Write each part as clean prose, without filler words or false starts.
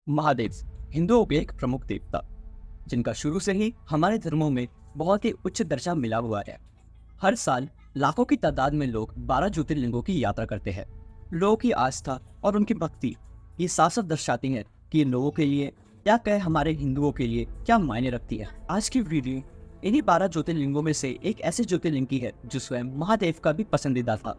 महादेव हिंदुओं के एक प्रमुख देवता जिनका शुरू से ही हमारे धर्मों में बहुत ही उच्च दर्जा मिला हुआ है। हर साल लाखों की तादाद में लोग 12 ज्योतिर्लिंगों की यात्रा करते हैं। लोगों की आस्था और उनकी भक्ति ये साफ साफ दर्शाती है कि ये लोगों के लिए क्या कहे, हमारे हिंदुओं के लिए क्या मायने रखती है। आज की वीडियो इन्हीं 12 ज्योतिर्लिंगों में से एक ऐसे ज्योतिर्लिंग की है जो स्वयं महादेव का भी पसंदीदा था।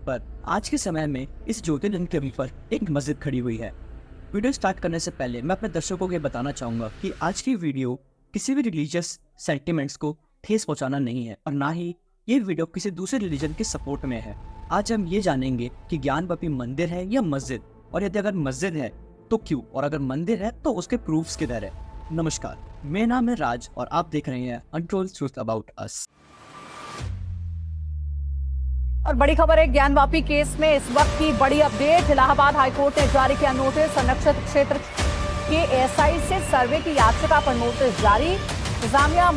पर आज के समय में इस ज्योतिर्लिंग के ऊपर एक मस्जिद खड़ी हुई है। वीडियो स्टार्ट करने से पहले मैं अपने दर्शकों को ये बताना चाहूँगा कि आज की वीडियो किसी भी रिलीजियस सेंटिमेंट्स को ठेस पहुँचाना नहीं है और ना ही ये वीडियो किसी दूसरे रिलीजन के सपोर्ट में है। आज हम ये जानेंगे कि ज्ञानवापी मंदिर है या मस्जिद, और यदि अगर मस्जिद है तो क्यों, और अगर मंदिर है तो उसके प्रूफ्स किधर है। नमस्कार, मेरा नाम है राज और आप देख रहे हैं अनटोल्ड ट्रूथ अबाउट अस। और बड़ी खबर है, ज्ञानवापी केस में इस वक्त की बड़ी अपडेट। इलाहाबाद हाईकोर्ट ने जारी किया नोटिस। संरक्षित क्षेत्र के एएसआई से सर्वे की याचिका पर नोटिस जारी। इंतजामिया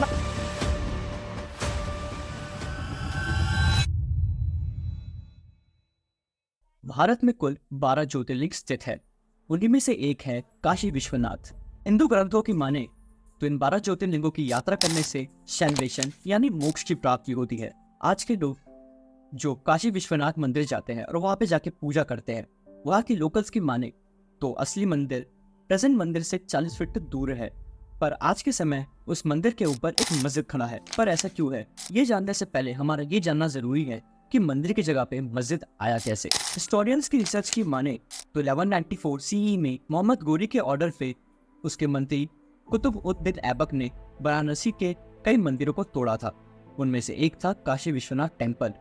भारत में कुल 12 ज्योतिर्लिंग स्थित है। उन्हीं में से एक है काशी विश्वनाथ। हिंदू ग्रंथों की माने तो इन 12 ज्योतिर्लिंगों की यात्रा करने से सैल्वेशन यानी मोक्ष की प्राप्ति होती है। आज के लोग जो काशी विश्वनाथ मंदिर जाते हैं और वहां पे जाके पूजा करते हैं, वहां की लोकल्स की माने तो असली मंदिर प्रेजेंट मंदिर से 40 फीट दूर है। पर आज के समय उस मंदिर के ऊपर एक मस्जिद खड़ा है। पर ऐसा क्यों है, ये जानने से पहले हमारा ये जानना जरूरी है कि मंदिर की जगह पे मस्जिद आया कैसे। हिस्टोरियंस की रिसर्च की माने तो 1194 सीई में मोहम्मद गोरी के ऑर्डर पे उसके मंत्री कुतुब-उद-दीन ऐबक ने वाराणसी के कई मंदिरों को तोड़ा था। उनमें से एक था काशी विश्वनाथ टेम्पल।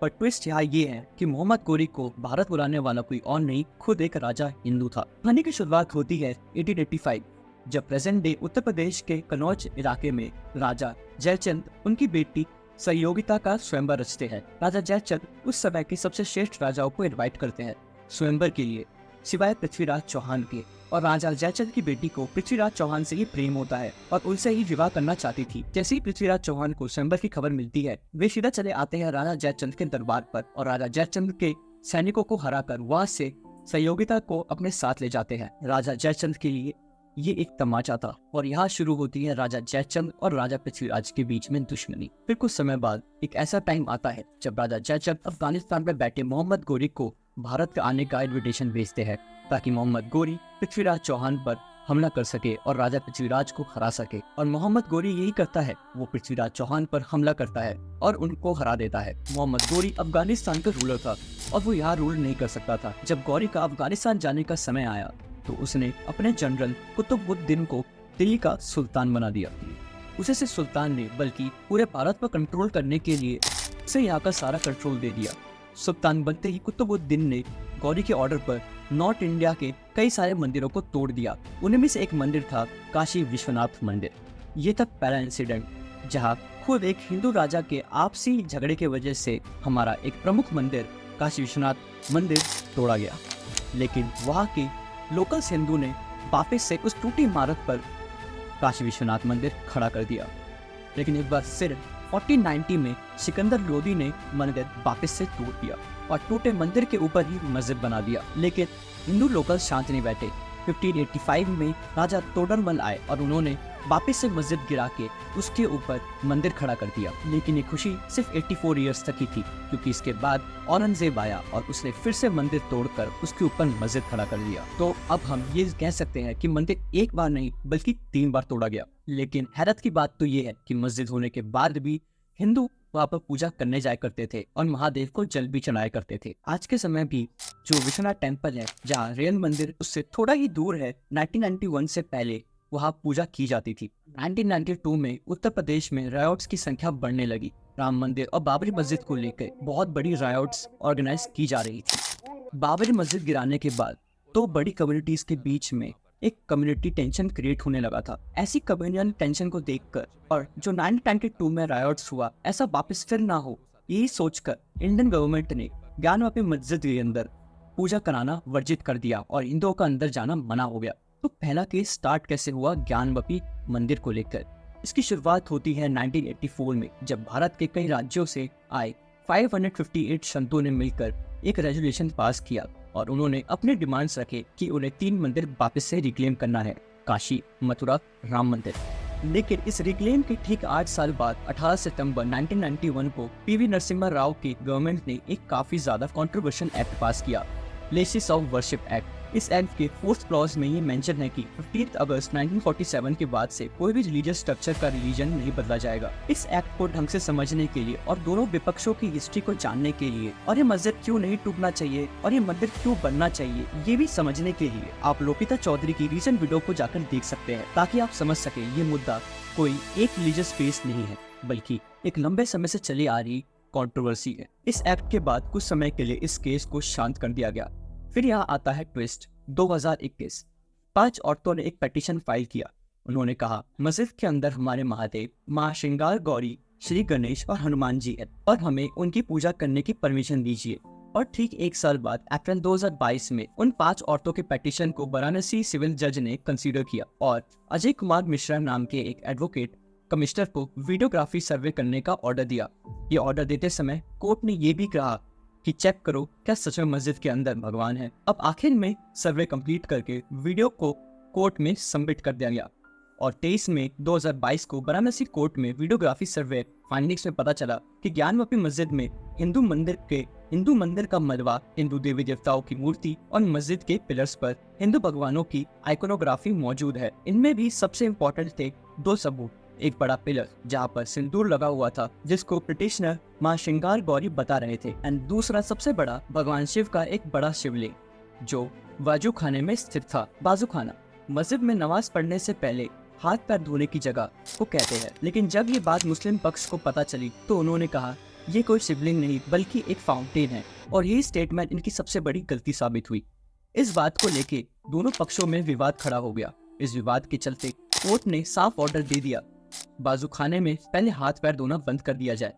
पर ट्विस्ट यहाँ ये है कि मोहम्मद गोरी को भारत बुलाने वाला कोई और नहीं, खुद एक राजा हिंदू था। कहानी की शुरुआत होती है 1885 जब प्रेजेंट डे उत्तर प्रदेश के कन्नौज इलाके में राजा जयचंद उनकी बेटी सहयोगिता का स्वयंवर रचते हैं। राजा जयचंद उस समय के सबसे श्रेष्ठ राजाओं को इनवाइट करते हैं स्वयंवर के लिए, सिवाय पृथ्वीराज चौहान के। और राजा जयचंद की बेटी को पृथ्वीराज चौहान से ही प्रेम होता है और उनसे ही विवाह करना चाहती थी। जैसे ही पृथ्वीराज चौहान को स्वयंवर की खबर मिलती है, वे सीधा चले आते हैं राजा जयचंद के दरबार पर और राजा जयचंद के सैनिकों को हराकर वहां से सहयोगिता को अपने साथ ले जाते हैं। राजा जयचंद के लिए ये एक तमाचा था और यहाँ शुरू होती है राजा जयचंद और राजा पृथ्वीराज के बीच में दुश्मनी। फिर कुछ समय बाद एक ऐसा टाइम आता है जब राजा जयचंद अफगानिस्तान में बैठे मोहम्मद गोरी को भारत का आने का इन्विटेशन भेजते हैं ताकि मोहम्मद गोरी पृथ्वीराज चौहान पर हमला कर सके और राजा पृथ्वीराज को हरा सके। और मोहम्मद गोरी यही करता है, वो पृथ्वीराज चौहान पर हमला करता है और उनको हरा देता है। मोहम्मद गोरी अफगानिस्तान का रूलर था और वो यहाँ रूल नहीं कर सकता था। जब गौरी का अफगानिस्तान जाने का समय आया तो उसने अपने जनरल कुतुब-उद-दीन को दिल्ली का सुल्तान बना दिया। उसे से सुल्तान ने बल्कि पूरे भारत पर कंट्रोल करने के लिए उसे यहाँ का सारा कंट्रोल दे दिया। सुल्तान बनते ही कुतुब-उद-दीन ने गौरी के ऑर्डर पर नॉर्थ इंडिया के कई सारे मंदिरों को तोड़ दिया। उनमें से एक मंदिर था काशी विश्वनाथ मंदिर। ये था पहला इंसिडेंट जहाँ खुद एक हिंदू राजा के आपसी झगड़े के वजह से हमारा एक प्रमुख मंदिर काशी विश्वनाथ मंदिर तोड़ा गया। लेकिन वहाँ के लोकल्स हिंदू ने वापस से उस टूटी इमारत पर काशी विश्वनाथ मंदिर खड़ा कर दिया। लेकिन एक बार फिर 1490 में सिकंदर लोदी ने मंदिर वापस से तोड़ दिया और टूटे मंदिर के ऊपर ही मस्जिद बना दिया। लेकिन हिंदू लोकल शांत नहीं बैठे। 1585 में राजा तोडरमल आए और उन्होंने वापस से मस्जिद गिरा के उसके ऊपर मंदिर खड़ा कर दिया। लेकिन ये खुशी सिर्फ 84 ईयर्स तक ही थी, क्योंकि इसके बाद औरंगजेब आया और उसने फिर से मंदिर तोड़कर उसके ऊपर मस्जिद खड़ा कर दिया। तो अब हम ये कह सकते हैं कि मंदिर एक बार नहीं बल्कि 3 बार तोड़ा गया। लेकिन हैरत की बात तो ये है कि मस्जिद होने के बाद भी हिंदू वहाँ पर पूजा करने जाया करते थे और महादेव को जल भी चढ़ाया करते थे। आज के समय भी जो विश्वनाथ टेम्पल है, जहाँ रियल मंदिर उससे थोड़ा ही दूर है, 1991 से पहले वहाँ पूजा की जाती थी। 1992 में उत्तर प्रदेश में रायोट्स की संख्या बढ़ने लगी। राम मंदिर और बाबरी मस्जिद को लेकर बहुत बड़ी रायोट्स ऑर्गेनाइज की जा रही थी। बाबरी मस्जिद गिराने के बाद 2 बड़ी कम्युनिटीज के बीच में एक कम्युनिटी टेंशन क्रिएट होने लगा था। ऐसी कम्युनिटी टेंशन को देखकर और जो 1992 में रायोट्स हुआ ऐसा वापस फिर ना हो, यही सोचकर इंडियन गवर्नमेंट ने ज्ञानवापी मस्जिद के अंदर पूजा कराना वर्जित कर दिया और हिंदुओं का अंदर जाना मना हो गया। तो पहला केस स्टार्ट कैसे हुआ ज्ञानवापी मंदिर को लेकर? इसकी शुरुआत होती है 1984 में, जब भारत के कई राज्यों से आए 558 संतों ने मिलकर एक रेजोल्यूशन पास किया और उन्होंने अपने डिमांड्स रखे कि उन्हें 3 मंदिर वापस से रिक्लेम करना है, काशी, मथुरा, राम मंदिर। लेकिन इस रिक्लेम के ठीक 8 साल बाद 18 सितंबर 1991 को पीवी नरसिम्हा राव की गवर्नमेंट ने एक काफी ज्यादा कंट्रोवर्शियल एक्ट पास किया, प्लेसेस ऑफ वर्शिप एक्ट। इस एक्ट के 4th क्लॉज में ये मेंशन है कि 15 अगस्त 1947 के बाद से कोई भी रिलीजियस स्ट्रक्चर का रिलीजन नहीं बदला जाएगा। इस एक्ट को ढंग से समझने के लिए और दोनों विपक्षों की हिस्ट्री को जानने के लिए और ये मस्जिद क्यों नहीं टूटना चाहिए और ये मंदिर क्यों बनना चाहिए, ये भी समझने के लिए आप लोपिता चौधरी की रीसेंट वीडियो को जाकर देख सकते हैं, ताकि आप समझ सके ये मुद्दा कोई एक रिलीजियस बेस नहीं है, बल्कि एक लंबे समय से चली आ रही कंट्रोवर्सी है। इस एक्ट के बाद कुछ समय के लिए इस केस को शांत कर दिया गया। फिर यहाँ आता है ट्विस्ट। 2021 5 औरतों ने एक पिटीशन फाइल किया। उन्होंने कहा, मस्जिद के अंदर हमारे महादेव, माँ श्रृंगार गौरी, श्री गणेश और हनुमान जी है और हमें उनकी पूजा करने की परमिशन दीजिए। और ठीक 1 साल बाद अप्रैल 2022 में उन 5 औरतों के पिटीशन को वाराणसी सिविल जज ने कंसीडर किया और अजय कुमार मिश्रा नाम के एक एडवोकेट कमिश्नर को वीडियोग्राफी सर्वे करने का ऑर्डर दिया। ये ऑर्डर देते समय कोर्ट ने ये भी कहा कि चेक करो क्या सच में मस्जिद के अंदर भगवान है। अब आखिर में सर्वे कंप्लीट करके वीडियो को कोर्ट में सबमिट कर दिया गया और 23 मई 2022 को वाराणसी कोर्ट में वीडियोग्राफी सर्वे फाइंडिंग्स में पता चला कि ज्ञानवापी मस्जिद में हिंदू मंदिर का मलबा, हिंदू देवी देवताओं की मूर्ति और मस्जिद के पिलर्स पर हिंदू भगवानों की आइकोनोग्राफी मौजूद है। इनमें भी सबसे इम्पोर्टेंट थे 2 सबूत। एक बड़ा पिलर जहाँ पर सिंदूर लगा हुआ था, जिसको पिटिशनर माँ श्रृंगार गौरी बता रहे थे, एंड दूसरा सबसे बड़ा भगवान शिव का एक बड़ा शिवलिंग जो बाजू खाने में स्थित था। बाजू खाना मस्जिद में नमाज पढ़ने से पहले हाथ पैर धोने की जगह को कहते हैं, लेकिन जब ये बात मुस्लिम पक्ष को पता चली तो उन्होंने कहा ये कोई शिवलिंग नहीं बल्कि एक फाउंटेन है, और ये स्टेटमेंट इनकी सबसे बड़ी गलती साबित हुई। इस बात को लेके दोनों पक्षों में विवाद खड़ा हो गया। इस विवाद के चलते कोर्ट ने साफ ऑर्डर दे दिया, बाजू खाने में पहले हाथ पैर धोना बंद कर दिया जाए,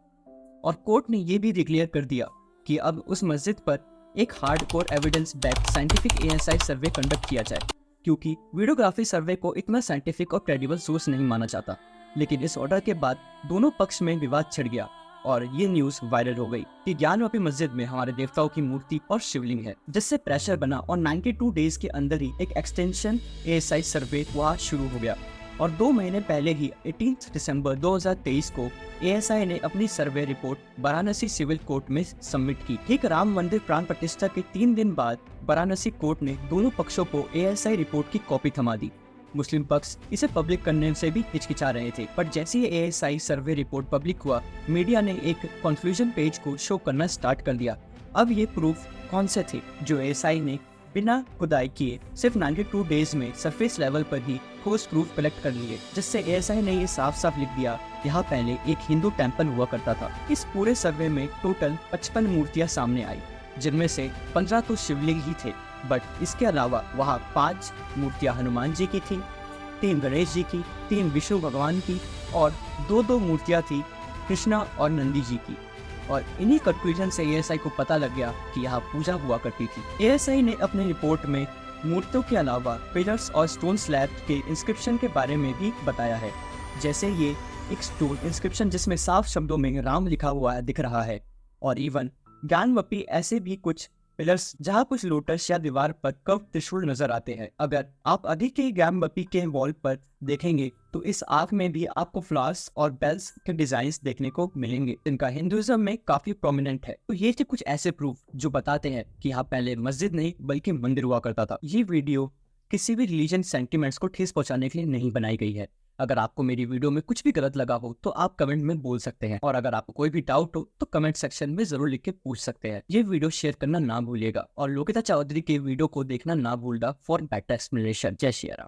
और कोर्ट ने ये भी डिक्लेयर कर दिया कि अब उस मस्जिद पर एक hardcore evidence backed scientific ASI survey conduct किया जाए, क्योंकि वीडियोग्राफी सर्वे को इतना साइंटिफिक और क्रेडिबल सोर्स नहीं माना जाता। लेकिन इस ऑर्डर के बाद दोनों पक्ष में विवाद छिड़ गया और ये न्यूज वायरल हो गई कि ज्ञानवापी मस्जिद में हमारे देवताओं की मूर्ति और शिवलिंग है, जिससे प्रेशर बना और 92 डेज के अंदर ही एक एक्सटेंशन ASI सर्वे वहाँ शुरू हो गया। और 2 महीने पहले ही 18 दिसंबर 2023 को ASI ने अपनी survey report Varanasi civil court में सबमिट की। ठीक राम मंदिर प्राण प्रतिष्ठा के 3 दिन बाद वाराणसी कोर्ट ने दोनों पक्षों को ASI रिपोर्ट की कॉपी थमा दी। मुस्लिम पक्ष इसे पब्लिक करने से भी हिचकिचा रहे थे, पर जैसे ही ASI सर्वे रिपोर्ट पब्लिक हुआ, मीडिया ने एक कंक्लूजन पेज को शो करना स्टार्ट कर दिया। अब ये प्रूफ कौन से थे जो ASI ने बिना खुदाई किए सिर्फ 92 डेज में सरफेस लेवल पर ही ठोस प्रूफ कलेक्ट कर लिए, जिससे ASI ने ये साफ साफ लिख दिया यहाँ पहले एक हिंदू टेम्पल हुआ करता था। इस पूरे सर्वे में टोटल 55 मूर्तियां सामने आई, जिनमें से 15 तो शिवलिंग ही थे, बट इसके अलावा वहाँ 5 मूर्तियां हनुमान जी की थी, 3 गणेश जी की, 3 विष्णु भगवान की और 2 मूर्तियां थी कृष्णा और नंदी जी की। और इन्हीं कंक्लूजन से ASI को पता लग गया कि यहाँ पूजा हुआ करती थी। ASI ने अपनी रिपोर्ट में मूर्तियों के अलावा पिलर्स और स्टोन स्लैब के इंस्क्रिप्शन के बारे में भी बताया है, जैसे ये एक स्टोन इंस्क्रिप्शन जिसमें साफ शब्दों में राम लिखा हुआ है दिख रहा है, और इवन ज्ञानवापी ऐसे भी कुछ पिलर्स जहाँ कुछ लोटस या दीवार पर कर्व त्रिशूल नजर आते हैं। अगर आप अधिक के ज्ञानवापी के वॉल पर देखेंगे तो इस आर्क में भी आपको फ्लावर्स और बेल्स के डिजाइन्स देखने को मिलेंगे, जिनका हिंदुइज्म में काफी प्रोमिनेंट है। तो ये थे कुछ ऐसे प्रूफ जो बताते हैं कि यहाँ पहले मस्जिद नहीं बल्कि मंदिर हुआ करता था। ये वीडियो किसी भी रिलीजन सेंटिमेंट्स को ठेस पहुंचाने के लिए नहीं बनाई गई है। अगर आपको मेरी वीडियो में कुछ भी गलत लगा हो तो आप कमेंट में बोल सकते हैं, और अगर आपको कोई भी डाउट हो तो कमेंट सेक्शन में जरूर लिख के पूछ सकते हैं। ये वीडियो शेयर करना ना भूलिएगा और लोकिता चौधरी के वीडियो को देखना ना भूलना फॉर बेटर एक्सप्लेनेशन। जय श्री राम।